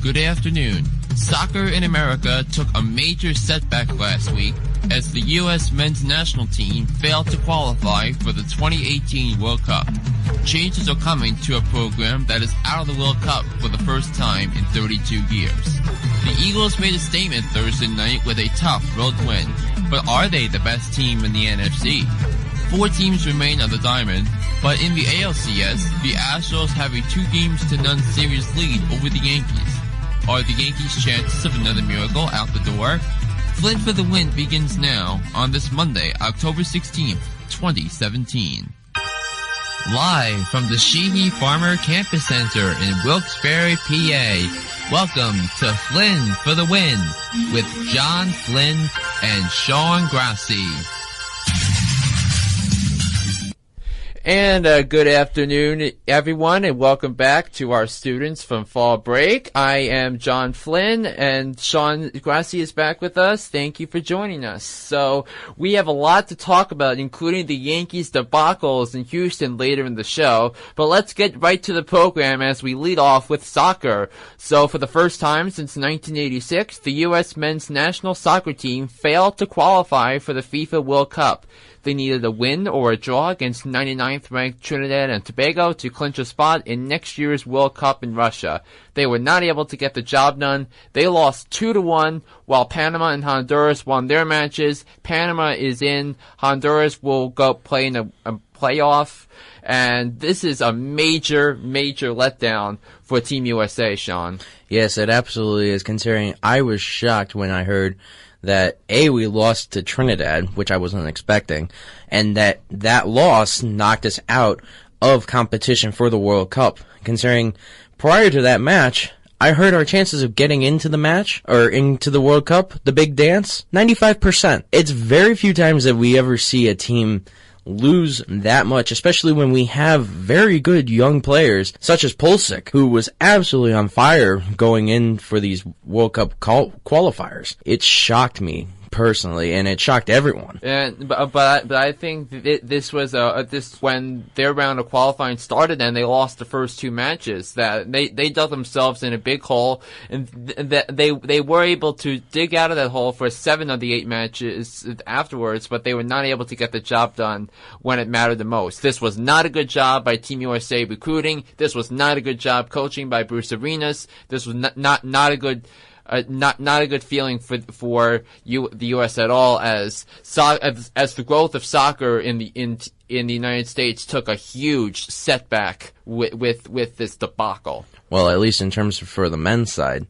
Good afternoon. Soccer in America took a major setback last week as the U.S. men's national team failed to qualify for the 2018 World Cup. Changes are coming to a program that is out of the World Cup for the first time in 32 years. The Eagles made a statement Thursday night with a tough road win, but are they the best team in the NFC? 4 teams remain on the diamond, but in the ALCS, the Astros have a 2-0 series lead over the Yankees. Are the Yankees' chances of another miracle out the door? Flynn for the Win begins now on this Monday, October 16th, 2017. Live from the Sheehy Farmer Campus Center in Wilkes-Barre, PA, welcome to Flynn for the Win with John Flynn and Sean Grassi. And good afternoon, everyone, and welcome back to our students from fall break. I am John Flynn, and Sean Grassi is back with us. Thank you for joining us. So we have a lot to talk about, including the Yankees debacles in Houston later in the show. But let's get right to the program as we lead off with soccer. So for the first time since 1986, the U.S. men's national soccer team failed to qualify for the FIFA World Cup. They needed a win or a draw against 99th-ranked Trinidad and Tobago to clinch a spot in next year's World Cup in Russia. They were not able to get the job done. They lost 2-1, while Panama and Honduras won their matches. Panama is in. Honduras will go play in a playoff. And this is a major, major letdown for Team USA, Sean. Yes, it absolutely is, considering I was shocked when I heard that we lost to Trinidad, which I wasn't expecting, and that loss knocked us out of competition for the World Cup. Considering prior to that match, I heard our chances of getting into the match, or into the World Cup, the big dance, 95%. It's very few times that we ever see a team lose that much, especially when we have very good young players, such as Pulisic, who was absolutely on fire going in for these World Cup qualifiers. It shocked me personally, and it shocked everyone. But I think this was when their round of qualifying started and they lost the first 2 matches, that they dug themselves in a big hole, and they were able to dig out of that hole for 7 of the 8 matches afterwards, but they were not able to get the job done when it mattered the most. This was not a good job by Team USA recruiting. This was not a good job coaching by Bruce Arenas. This was not a good not a good feeling for the U.S. at all, as the growth of soccer in the United States took a huge setback with this debacle. Well, at least in terms for the men's side,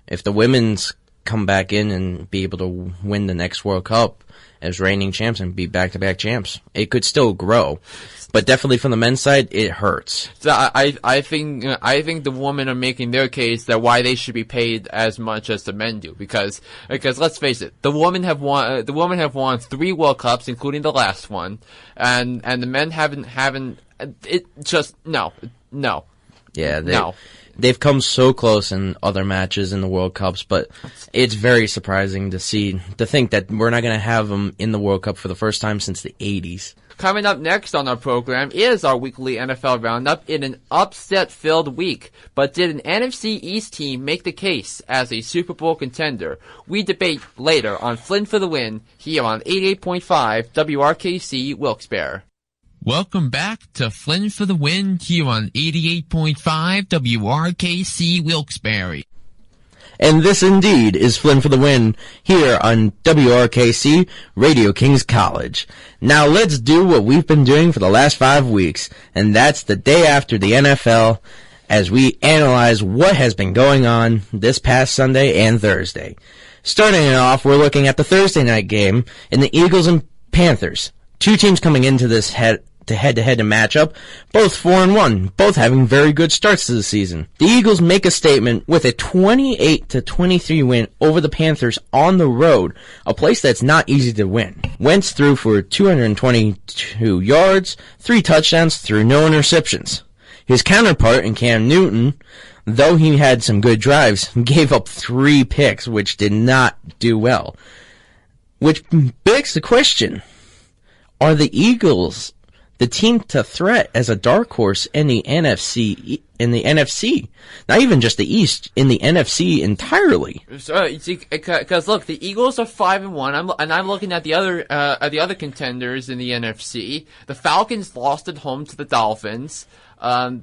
if the women's come back in and be able to win the next World Cup as reigning champs and be back-to-back champs, it could still grow. But definitely from the men's side, it hurts. So I think the women are making their case that why they should be paid as much as the men do, because let's face it, the women have won 3 World Cups, including the last one, and the men haven't. It just no. Yeah, no. They've come so close in other matches in the World Cups, but it's very surprising to think that we're not going to have them in the World Cup for the first time since the 80s. Coming up next on our program is our weekly NFL Roundup in an upset-filled week. But did an NFC East team make the case as a Super Bowl contender? We debate later on Flynn for the Win here on 88.5 WRKC Wilkes-Barre. Welcome back to Flynn for the Win here on 88.5 WRKC Wilkes-Barre. And this indeed is Flynn for the Win here on WRKC Radio Kings College. Now let's do what we've been doing for the last 5 weeks, and that's the day after the NFL, as we analyze what has been going on this past Sunday and Thursday. Starting it off, we're looking at the Thursday night game in the Eagles and Panthers. 2 teams coming into this head-to-head matchup, both 4-1, both having very good starts to the season. The Eagles make a statement with a 28-23 win over the Panthers on the road, a place that's not easy to win. Wentz threw for 222 yards, 3 touchdowns through no interceptions. His counterpart in Cam Newton, though he had some good drives, gave up 3 picks, which did not do well. Which begs the question, are the Eagles the team to threat as a dark horse in the NFC. Not even just the East, in the NFC entirely. Because look, the Eagles are 5-1, I'm looking at the other contenders in the NFC. The Falcons lost at home to the Dolphins.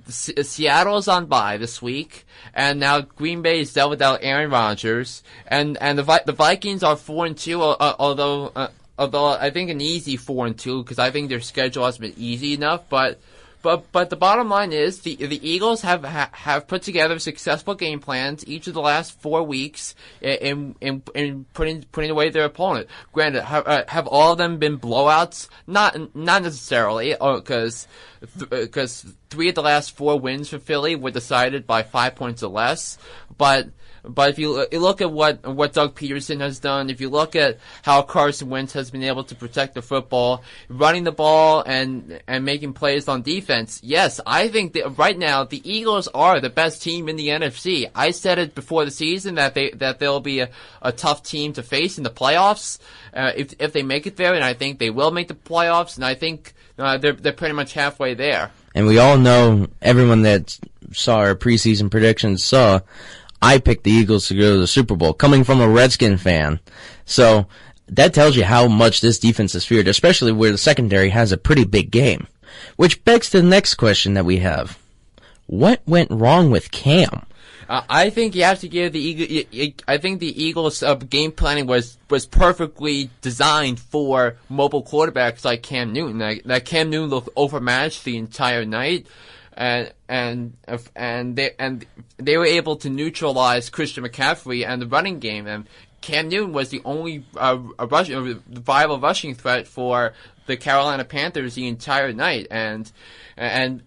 Seattle's on bye this week, and now Green Bay is dealt without Aaron Rodgers, and the Vikings are 4-2, although I think an easy 4-2 because I think their schedule has been easy enough, but the bottom line is the Eagles have put together successful game plans each of the last 4 weeks in putting away their opponent. Granted, have all of them been blowouts? Not necessarily, because 3 of the last 4 wins for Philly were decided by 5 points or less, but if you look at what Doug Peterson has done, if you look at how Carson Wentz has been able to protect the football, running the ball and making plays on defense, yes, I think that right now the Eagles are the best team in the NFC. I said it before the season that they'll be a tough team to face in the playoffs if they make it there, and I think they will make the playoffs, and I think they're pretty much halfway there. And we all know, everyone that saw our preseason predictions saw, I picked the Eagles to go to the Super Bowl, coming from a Redskin fan. So that tells you how much this defense is feared, especially where the secondary has a pretty big game. Which begs the next question that we have. What went wrong with Cam? I think you have to give I think the Eagles' game planning was perfectly designed for mobile quarterbacks like Cam Newton. That Cam Newton looked overmatched the entire night. And they were able to neutralize Christian McCaffrey and the running game, and Cam Newton was the only viable rushing threat for the Carolina Panthers the entire night, and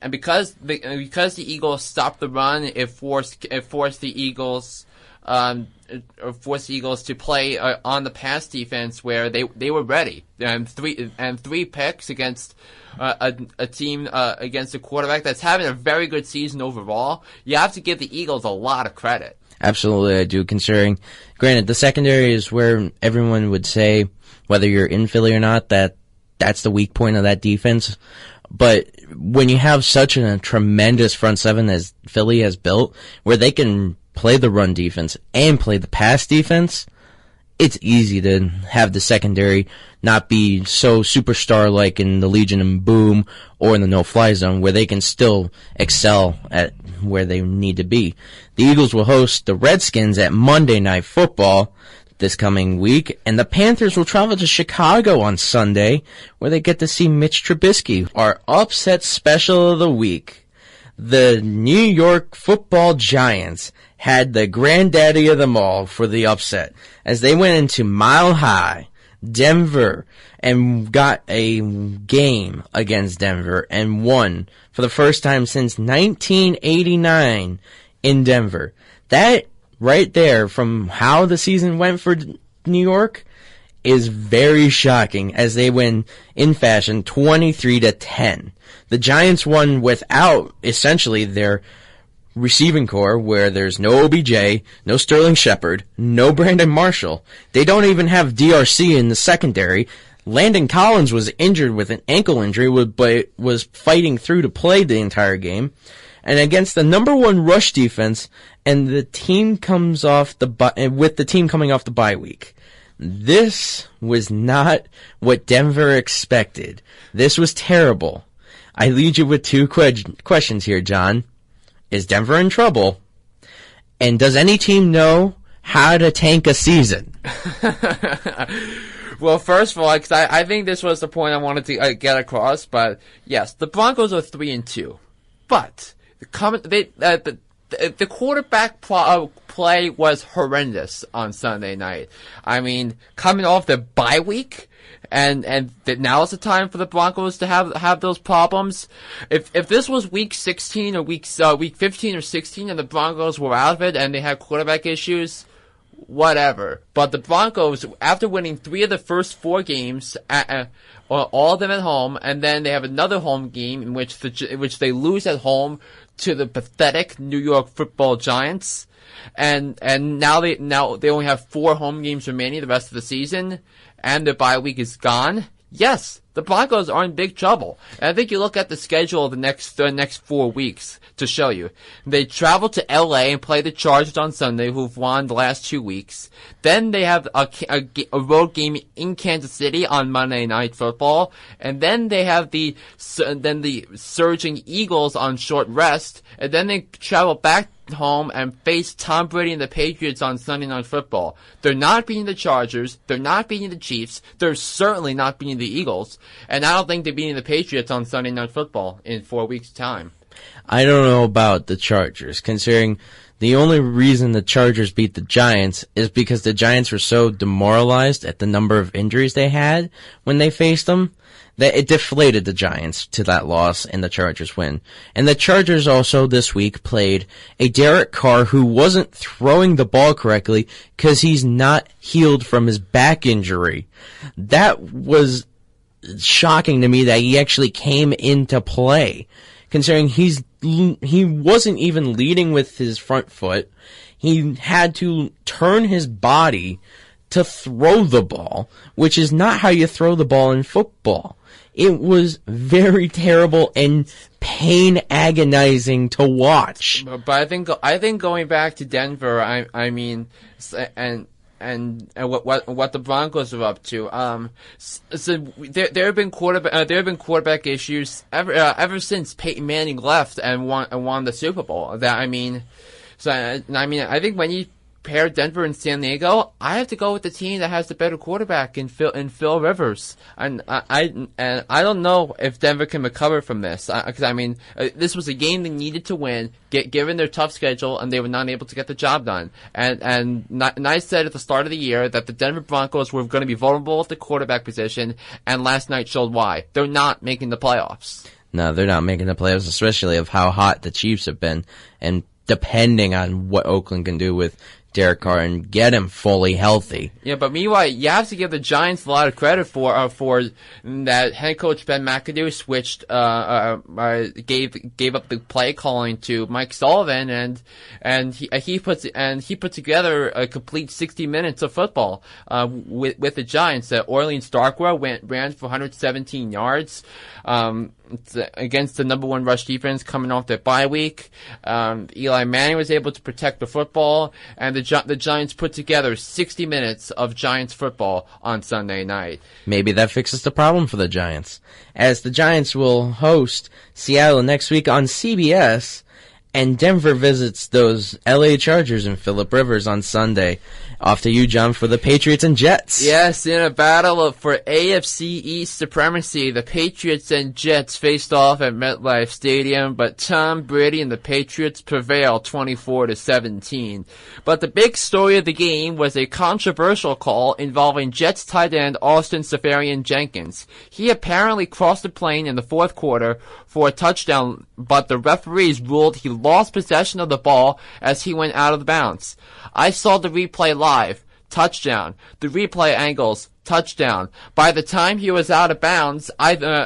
because the Eagles stopped the run, it forced the Eagles to play on the pass defense where they were ready, and three picks against a team against a quarterback that's having a very good season overall. You have to give the Eagles a lot of credit. Absolutely, I do, considering, granted, the secondary is where everyone would say, whether you're in Philly or not, that's the weak point of that defense. But when you have such a tremendous front seven as Philly has built, where they can play the run defense and play the pass defense, it's easy to have the secondary not be so superstar-like in the Legion and Boom or in the no-fly zone, where they can still excel at where they need to be. The Eagles will host the Redskins at Monday Night Football this coming week, and the Panthers will travel to Chicago on Sunday, where they get to see Mitch Trubisky. Our upset special of the week. The New York Football Giants had the granddaddy of them all for the upset, as they went into Mile High, Denver, and got a game against Denver and won for the first time since 1989 in Denver. That right there, from how the season went for New York, is very shocking, as they win in fashion 23-10. The Giants won without essentially their receiving core, where there's no OBJ, no Sterling Shepard, no Brandon Marshall. They don't even have DRC in the secondary. Landon Collins was injured with an ankle injury, but was fighting through to play the entire game. And against the number one rush defense, and the team comes off with the team coming off the bye week. This was not what Denver expected. This was terrible. I lead you with two questions here, John. Is Denver in trouble? And does any team how to tank a season? Well, first of all, because I think this was the point I wanted to get across, but yes, the Broncos are 3-2, but the quarterback play was horrendous on Sunday night. I mean, coming off the bye week, and now is the time for the Broncos to have those problems. If this was week 16 or week 15 or 16 and the Broncos were out of it and they had quarterback issues, whatever. But the Broncos, after winning 3 of the first 4 games, all of them at home, and then they have another home game in which they lose at home to the pathetic New York Football Giants, and now they only have 4 home games remaining the rest of the season, and their bye week is gone. Yes, the Broncos are in big trouble. And I think you look at the schedule of the next 4 weeks to show you. They travel to L.A. and play the Chargers on Sunday, who've won the last 2 weeks. Then they have a road game in Kansas City on Monday Night Football, and then they have the surging Eagles on short rest, and then they travel back home and face Tom Brady and the Patriots on Sunday Night Football. They're not beating the Chargers. They're not beating the Chiefs. They're certainly not beating the Eagles. And I don't think they're beating the Patriots on Sunday Night Football in 4 weeks' time. I don't know about the Chargers, considering the only reason the Chargers beat the Giants is because the Giants were so demoralized at the number of injuries they had when they faced them that it deflated the Giants to that loss and the Chargers win. And the Chargers also this week played a Derek Carr who wasn't throwing the ball correctly because he's not healed from his back injury. That was shocking to me that he actually came into play, considering he wasn't even leading with his front foot. He had to turn his body to throw the ball, which is not how you throw the ball in football. It was very terrible and pain agonizing to watch. But I think going back to Denver, I mean, and what the Broncos are up to. So there have been quarterback issues ever since Peyton Manning left and won the Super Bowl. I think when you pair Denver and San Diego, I have to go with the team that has the better quarterback in Phil Rivers. And I don't know if Denver can recover from this. Because this was a game they needed to win, given their tough schedule, and they were not able to get the job done. And I said at the start of the year that the Denver Broncos were going to be vulnerable at the quarterback position, and last night showed why. They're not making the playoffs. No, they're not making the playoffs, especially of how hot the Chiefs have been, and depending on what Oakland can do with Derek Carr and get him fully healthy. Yeah, but meanwhile, you have to give the Giants a lot of credit for that head coach Ben McAdoo switched, gave up the play calling to Mike Sullivan, and he put together a complete 60 minutes of football with the Giants. Orleans Darkwa ran for 117 yards. Against the number one rush defense coming off their bye week. Eli Manning was able to protect the football, and the Giants put together 60 minutes of Giants football on Sunday night. Maybe that fixes the problem for the Giants, as the Giants will host Seattle next week on CBS, and Denver visits those LA Chargers and Phillip Rivers on Sunday. Off to you, John, for the Patriots and Jets. Yes, in a battle for AFC East supremacy, the Patriots and Jets faced off at MetLife Stadium, but Tom Brady and the Patriots prevailed 24-17. But the big story of the game was a controversial call involving Jets tight end Austin Seferian-Jenkins. He apparently crossed the plane in the fourth quarter for a touchdown, but the referees ruled he lost possession of the ball as he went out of bounds. I saw the replay live. Touchdown. The replay angles. Touchdown. By the time he was out of bounds,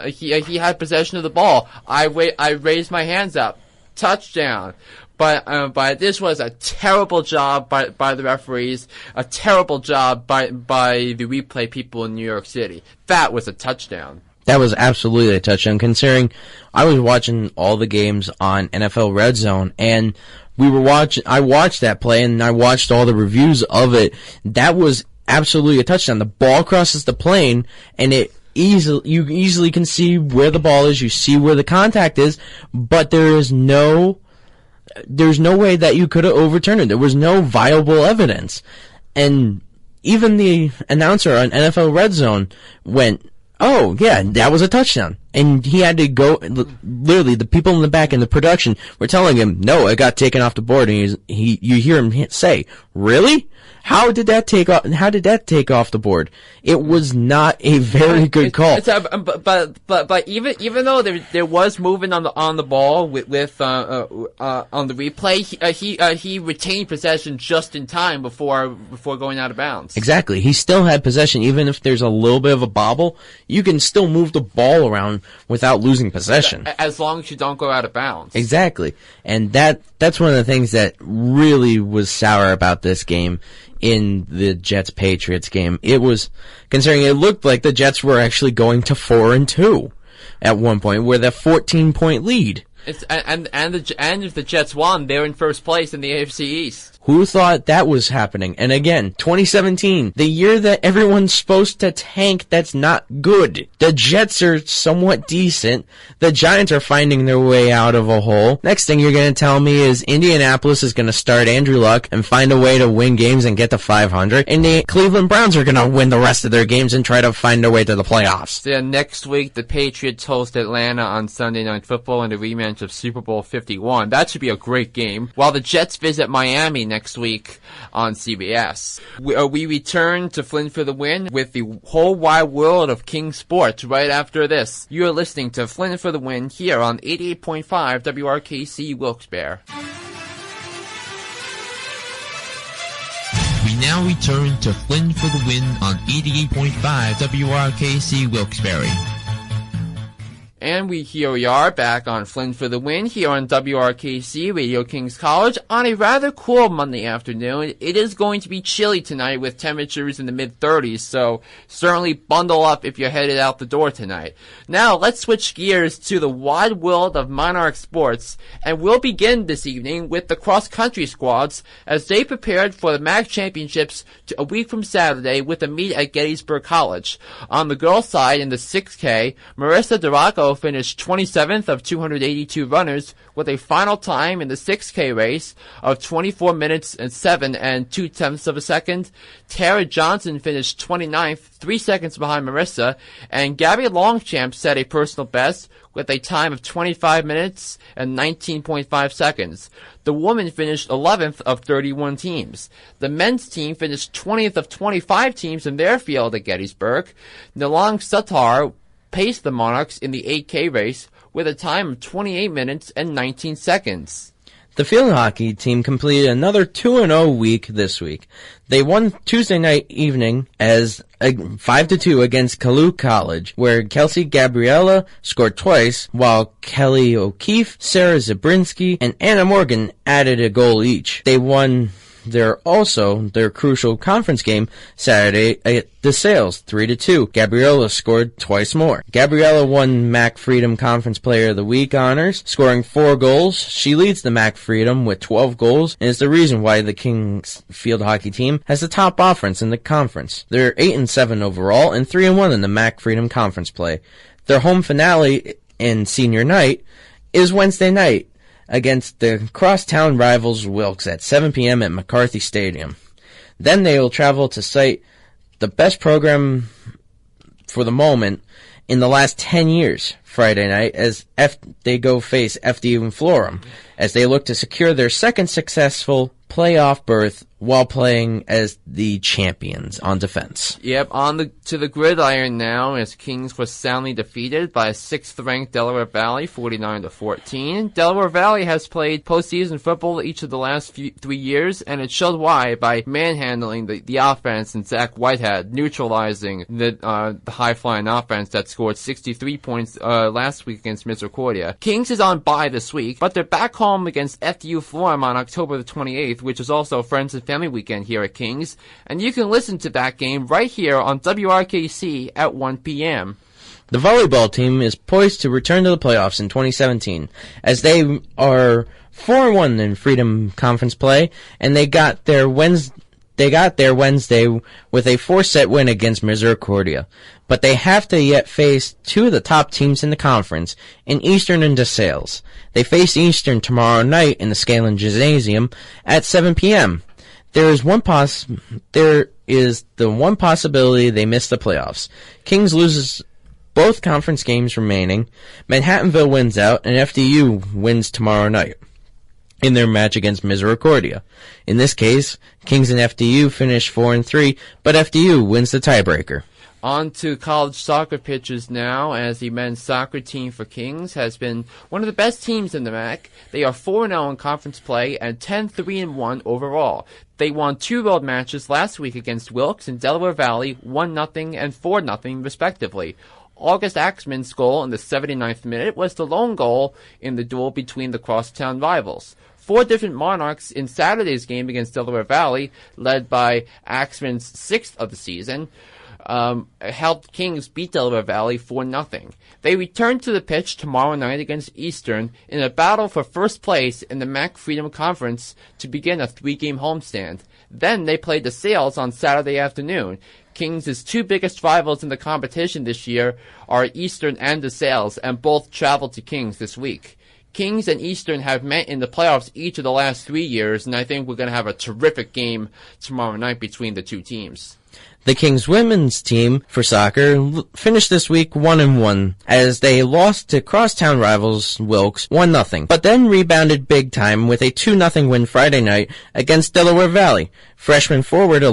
he had possession of the ball. I raised my hands up. Touchdown. But this was a terrible job by the referees. A terrible job by the replay people in New York City. That was a touchdown. That was absolutely a touchdown, considering I was watching all the games on NFL Red Zone, and I watched that play, and I watched all the reviews of it. That was absolutely a touchdown. The ball crosses the plane, and you easily can see where the ball is, you see where the contact is, but there's no way that you could have overturned it. There was no viable evidence. And even the announcer on NFL Red Zone went, "Oh, yeah, that was a touchdown." And he had to go, literally, the people in the back in the production were telling him, "No, it got taken off the board." And you hear him say, "Really? How did that take off the board?" It was not a very good call. But even though there was movement on the ball with on the replay, he retained possession just in time before going out of bounds. Exactly. He still had possession, even if there's a little bit of a bobble. You can still move the ball around without losing possession. As long as you don't go out of bounds. Exactly. And that's one of the things that really was sour about this game in the Jets-Patriots game. It was, considering it looked like the Jets were actually going to 4-2 at one point with a 14-point lead. And if the Jets won, they're in first place in the AFC East. Who thought that was happening? And again, 2017, the year that everyone's supposed to tank, that's not good. The Jets are somewhat decent. The Giants are finding their way out of a hole. Next thing you're going to tell me is Indianapolis is going to start Andrew Luck and find a way to win games and get to 500. And the Cleveland Browns are going to win the rest of their games and try to find their way to the playoffs. Yeah, next week, the Patriots host Atlanta on Sunday Night Football in a rematch of Super Bowl 51. That should be a great game. While the Jets visit Miami next week on CBS. We return to Flynn for the Win with the whole wide world of King Sports right after this. You are listening to Flynn for the Win here on 88.5 WRKC Wilkes-Barre. We now return to Flynn for the Win on 88.5 WRKC Wilkes-Barre. And here we are back on Flynn for the Win here on WRKC Radio Kings College on a rather cool Monday afternoon. It is going to be chilly tonight with temperatures in the mid-30s, so certainly bundle up if you're headed out the door tonight. Now let's switch gears to the wide world of Monarch sports, and we'll begin this evening with the cross-country squads as they prepared for the MAC Championships a week from Saturday with a meet at Gettysburg College. On the girls' side in the 6K, Marissa Duraco finished 27th of 282 runners with a final time in the 6K race of 24 minutes and 7 2/10 of a second. Tara Johnson finished 29th, 3 seconds behind Marissa, and Gabby Longchamp set a personal best with a time of 25 minutes and 19.5 seconds. The women finished 11th of 31 teams. The men's team finished 20th of 25 teams in their field at Gettysburg. Nilang Satar paced the Monarchs in the 8K race with a time of 28 minutes and 19 seconds. The field hockey team completed another 2-0 week this week. They won Tuesday night evening as 5-2 against Kaluk College, where Kelsey Gabriella scored twice, while Kelly O'Keefe, Sarah Zabrinsky, and Anna Morgan added a goal each. They won their crucial conference game Saturday at DeSales 3-2. Gabriella scored twice more. Gabriella won MAC Freedom Conference Player of the Week honors, scoring 4 goals. She leads the MAC Freedom with 12 goals and is the reason why the Kings field hockey team has the top offense in the conference. They're 8-7 overall and 3-1 in the MAC Freedom Conference play. Their home finale in senior night is Wednesday night against the crosstown rivals Wilkes at 7 p.m. at McCarthy Stadium. Then they will travel to cite the best program for the moment in the last 10 years, Friday night, as they go face FDU and Florham, as they look to secure their second successful playoff berth while playing as the champions on defense. Yep, to the gridiron now as Kings was soundly defeated by 6th-ranked Delaware Valley 49-14. Delaware Valley has played postseason football each of the last 3 years, and it showed why by manhandling the offense and Zach Whitehead, neutralizing the high-flying offense that scored 63 points last week against Misericordia. Kings is on bye this week, but they're back home against FDU Florham on October the 28th, which is also Friends and Family Weekend here at Kings, and you can listen to that game right here on WRKC at 1 p.m. The volleyball team is poised to return to the playoffs in 2017, as they are 4-1 in Freedom Conference play, and they got there Wednesday with a 4-set win against Misericordia. But they have to yet face 2 of the top teams in the conference, in Eastern and DeSales. They face Eastern tomorrow night in the Scanlon Gymnasium at 7 p.m. There is the one possibility they miss the playoffs. Kings loses both conference games remaining. Manhattanville wins out, and FDU wins tomorrow night in their match against Misericordia. In this case, Kings and FDU finish 4-3, but FDU wins the tiebreaker. On to college soccer pitches now, as the men's soccer team for Kings has been one of the best teams in the MAC. They are 4-0 in conference play and 10-3-1 overall. They won 2 road matches last week against Wilkes and Delaware Valley, 1-0 and 4-0 respectively. August Axman's goal in the 79th minute was the lone goal in the duel between the crosstown rivals. 4 different Monarchs in Saturday's game against Delaware Valley, led by Axman's 6th of the season, helped Kings beat Delaware Valley 4-0. They return to the pitch tomorrow night against Eastern in a battle for first place in the MAC Freedom Conference to begin a 3-game homestand. Then they play the Sales on Saturday afternoon. Kings' 2 biggest rivals in the competition this year are Eastern and the Sales, and both travel to Kings this week. Kings and Eastern have met in the playoffs each of the last 3 years, and I think we're going to have a terrific game tomorrow night between the 2 teams. The Kings women's team for soccer finished this week 1-1 as they lost to crosstown rivals Wilkes 1-0, but then rebounded big time with a 2-0 win Friday night against Delaware Valley. Freshman forward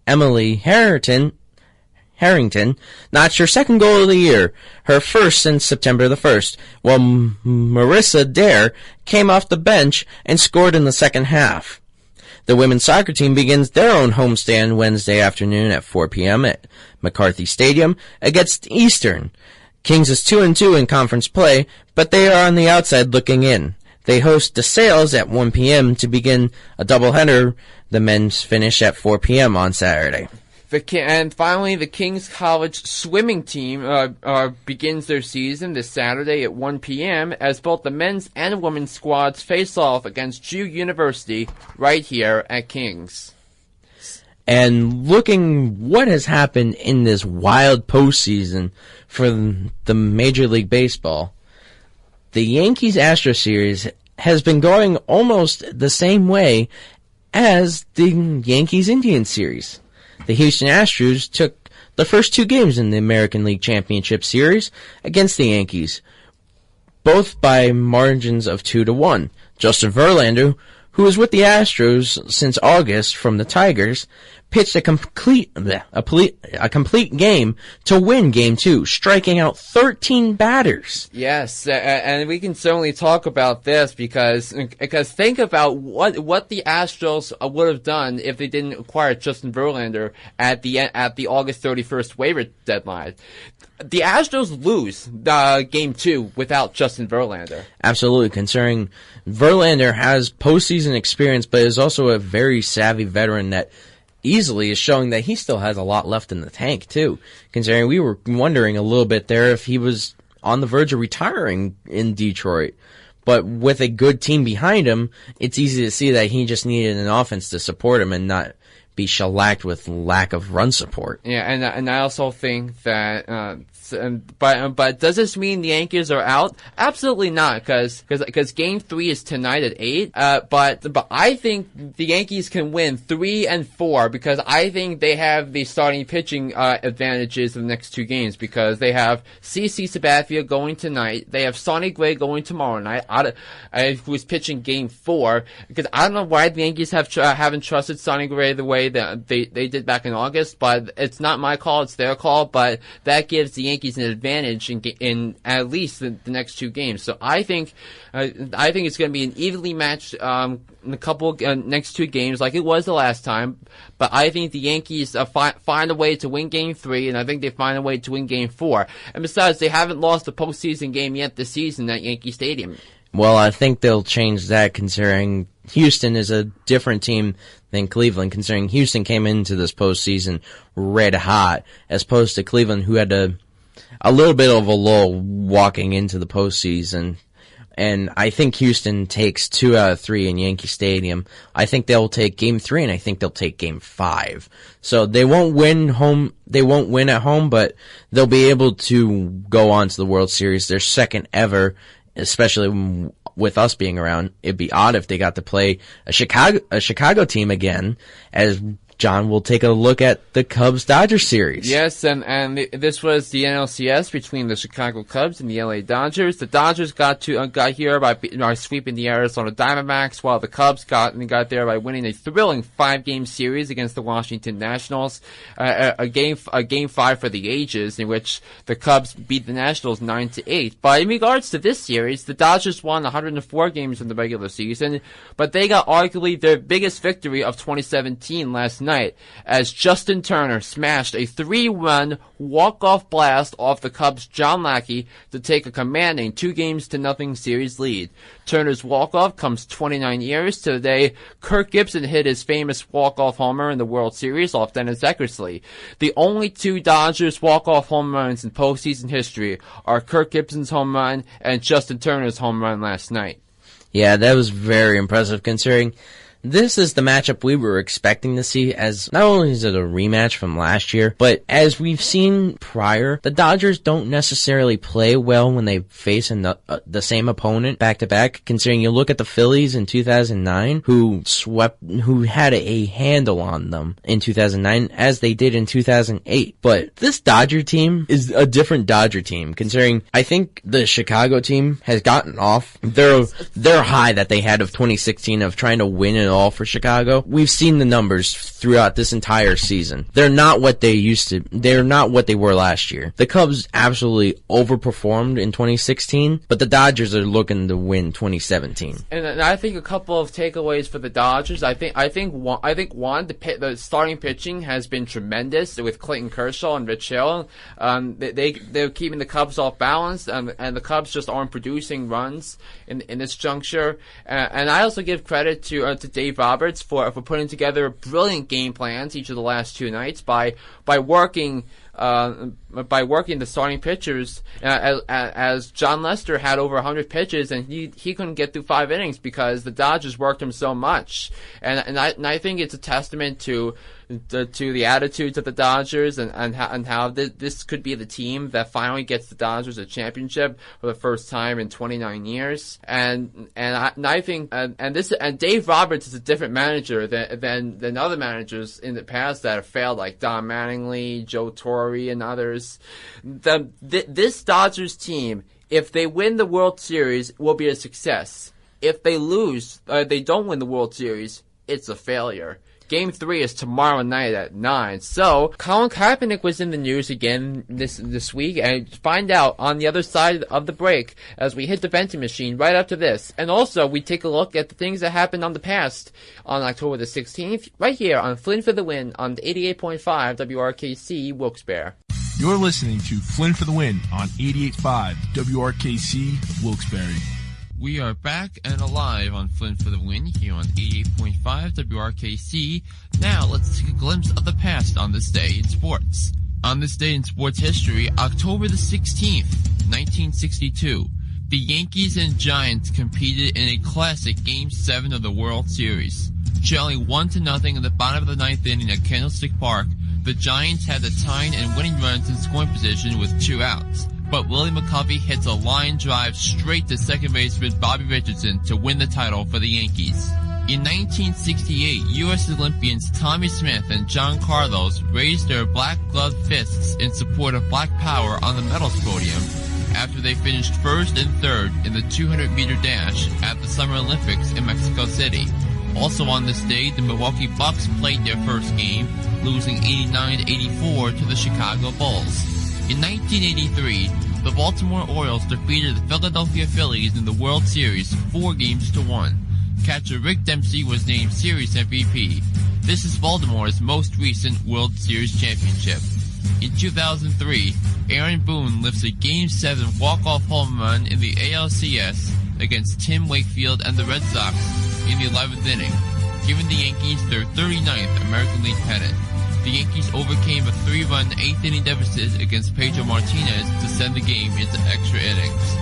Emily Harrington notched her 2nd goal of the year, her first since September the 1st, while Marissa Dare came off the bench and scored in the second half. The women's soccer team begins their own homestand Wednesday afternoon at 4 p.m. at McCarthy Stadium against Eastern. Kings is 2-2 in conference play, but they are on the outside looking in. They host the Sales at 1 p.m. to begin a doubleheader. The men's finish at 4 p.m. on Saturday. And finally, the Kings College swimming team begins their season this Saturday at 1 p.m. as both the men's and women's squads face off against Drew University right here at Kings. And looking what has happened in this wild postseason for the Major League Baseball, the Yankees-Astros series has been going almost the same way as the Yankees-Indians series. The Houston Astros took the first 2 games in the American League Championship Series against the Yankees, both by margins of 2-1. Justin Verlander, who was with the Astros since August from the Tigers, pitched a complete game to win Game 2, striking out 13 batters. Yes, and we can certainly talk about this because think about what the Astros would have done if they didn't acquire Justin Verlander at the August 31st waiver deadline. The Astros lose Game 2 without Justin Verlander. Absolutely, considering Verlander has postseason experience, but is also a very savvy veteran that easily is showing that he still has a lot left in the tank, too. Considering we were wondering a little bit there if he was on the verge of retiring in Detroit. But with a good team behind him, it's easy to see that he just needed an offense to support him and not be shellacked with lack of run support. Yeah, and I also think that but does this mean the Yankees are out? Absolutely not, because Game 3 is tonight at 8. But I think the Yankees can win 3 and 4 because I think they have the starting pitching advantages of the next 2 games because they have CC Sabathia going tonight. They have Sonny Gray going tomorrow night. Who's pitching Game 4 because I don't know why the Yankees haven't trusted Sonny Gray the way that they did back in August, but it's not my call, it's their call, but that gives the Yankees an advantage in at least the next 2 games. So I think it's going to be an evenly matched in a couple next 2 games like it was the last time. But I think the Yankees find a way to win Game 3, and I think they find a way to win Game 4. And besides, they haven't lost a postseason game yet this season at Yankee Stadium. Well, I think they'll change that considering Houston is a different team than Cleveland, considering Houston came into this postseason red hot, as opposed to Cleveland, who had a little bit of a lull walking into the postseason. And I think Houston takes 2 out of 3 in Yankee Stadium. I think they'll take Game 3, and I think they'll take Game 5. So they won't win at home, but they'll be able to go on to the World Series. Their second ever, especially with us being around. It'd be odd if they got to play a Chicago team again, as John will take a look at the Cubs-Dodgers series. Yes, and this was the NLCS between the Chicago Cubs and the LA Dodgers. The Dodgers got here by sweeping the Arizona Diamondbacks, while the Cubs got there by winning a thrilling 5-game series against the Washington Nationals. A game 5 for the ages, in which the Cubs beat the Nationals 9-8. But in regards to this series, the Dodgers won 104 games in the regular season, but they got arguably their biggest victory of 2017 last night night as Justin Turner smashed a 3-run walk-off blast off the Cubs' John Lackey to take a commanding 2-0 series lead. Turner's walk-off comes 29 years to the day Kirk Gibson hit his famous walk-off homer in the World Series off Dennis Eckersley. The only 2 Dodgers walk-off home runs in postseason history are Kirk Gibson's home run and Justin Turner's home run last night. Yeah, that was very impressive considering this is the matchup we were expecting to see, as not only is it a rematch from last year, but as we've seen prior, the Dodgers don't necessarily play well when they face the same opponent back-to-back, considering you look at the Phillies in 2009, who had a handle on them in 2009, as they did in 2008. But this Dodger team is a different Dodger team, considering I think the Chicago team has gotten off their high that they had of 2016 of trying to win it all for Chicago. We've seen the numbers throughout this entire season. They're not what they were last year. The Cubs absolutely overperformed in 2016, but the Dodgers are looking to win 2017. And I think a couple of takeaways for the Dodgers. I think the starting pitching has been tremendous with Clayton Kershaw and Rich Hill. They're keeping the Cubs off balance, and the Cubs just aren't producing runs in this juncture. And I also give credit to Dave Roberts for putting together brilliant game plans each of the last 2 nights by working the starting pitchers, as John Lester had over 100 pitches and he couldn't get through 5 innings because the Dodgers worked him so much. And I think it's a testament to the attitudes of the Dodgers and how this could be the team that finally gets the Dodgers a championship for the first time in 29 years. And I think and Dave Roberts is a different manager than other managers in the past that have failed, like Don Mattingly, Joe Torre, and others. This Dodgers team, if they win the World Series, will be a success. If they lose, they don't win the World Series, it's a failure. Game 3 is tomorrow night at 9. So, Colin Kaepernick was in the news again this week, and find out on the other side of the break as we hit the vending machine right after this. And also, we take a look at the things that happened on the past on October the 16th, right here on Flynn for the Win on 88.5 WRKC Wilkes-Barre. You're listening to Flynn for the Win on 88.5 WRKC Wilkes-Barre. We are back and alive on Flynn for the Win here on 88.5 WRKC. Now let's take a glimpse of the past on this day in sports. On this day in sports history, October the 16th, 1962, the Yankees and Giants competed in a classic Game 7 of the World Series. Trailing 1-0 in the bottom of the 9th inning at Candlestick Park, the Giants had the tying and winning runs in scoring position with 2 outs. But Willie McCovey hits a line drive straight to second baseman Bobby Richardson to win the title for the Yankees. In 1968, U.S. Olympians Tommy Smith and John Carlos raised their black-gloved fists in support of Black Power on the medals podium after they finished first and third in the 200-meter dash at the Summer Olympics in Mexico City. Also on this day, the Milwaukee Bucks played their first game, losing 89-84 to the Chicago Bulls. In 1983, the Baltimore Orioles defeated the Philadelphia Phillies in the World Series 4-1. Catcher Rick Dempsey was named Series MVP. This is Baltimore's most recent World Series championship. In 2003, Aaron Boone lifts a Game 7 walk-off home run in the ALCS against Tim Wakefield and the Red Sox in the 11th inning, giving the Yankees their 39th American League pennant. The Yankees overcame a 3-run 8th inning deficit against Pedro Martinez to send the game into extra innings.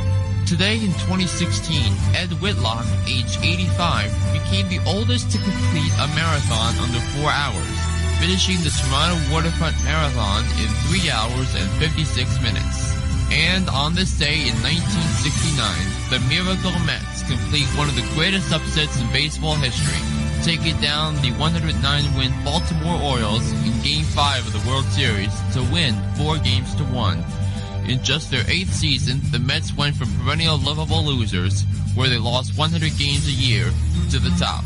Today in 2016, Ed Whitlock, age 85, became the oldest to complete a marathon under 4 hours, finishing the Toronto Waterfront Marathon in 3 hours and 56 minutes. And on this day in 1969, the Miracle Mets complete one of the greatest upsets in baseball history, taking down the 109-win Baltimore Orioles in Game 5 of the World Series to win 4-1. In just their 8th season, the Mets went from perennial lovable losers, where they lost 100 games a year, to the top.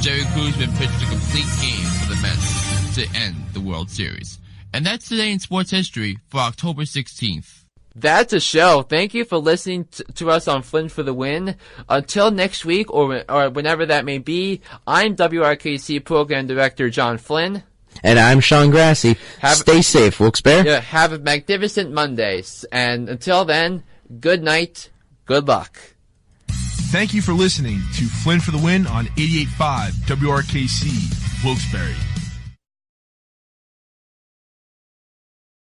Jerry Kruzman pitched a complete game for the Mets to end the World Series. And that's today in sports history for October 16th. That's a show. Thank you for listening to us on Flynn for the Win. Until next week or whenever that may be, I'm WRKC Program Director John Flynn. And I'm Sean Grassi. Stay safe, Wilkes-Barre. Yeah, have a magnificent Mondays. And until then, good night, good luck. Thank you for listening to Flynn for the Win on 88.5 WRKC, Wilkes-Barre.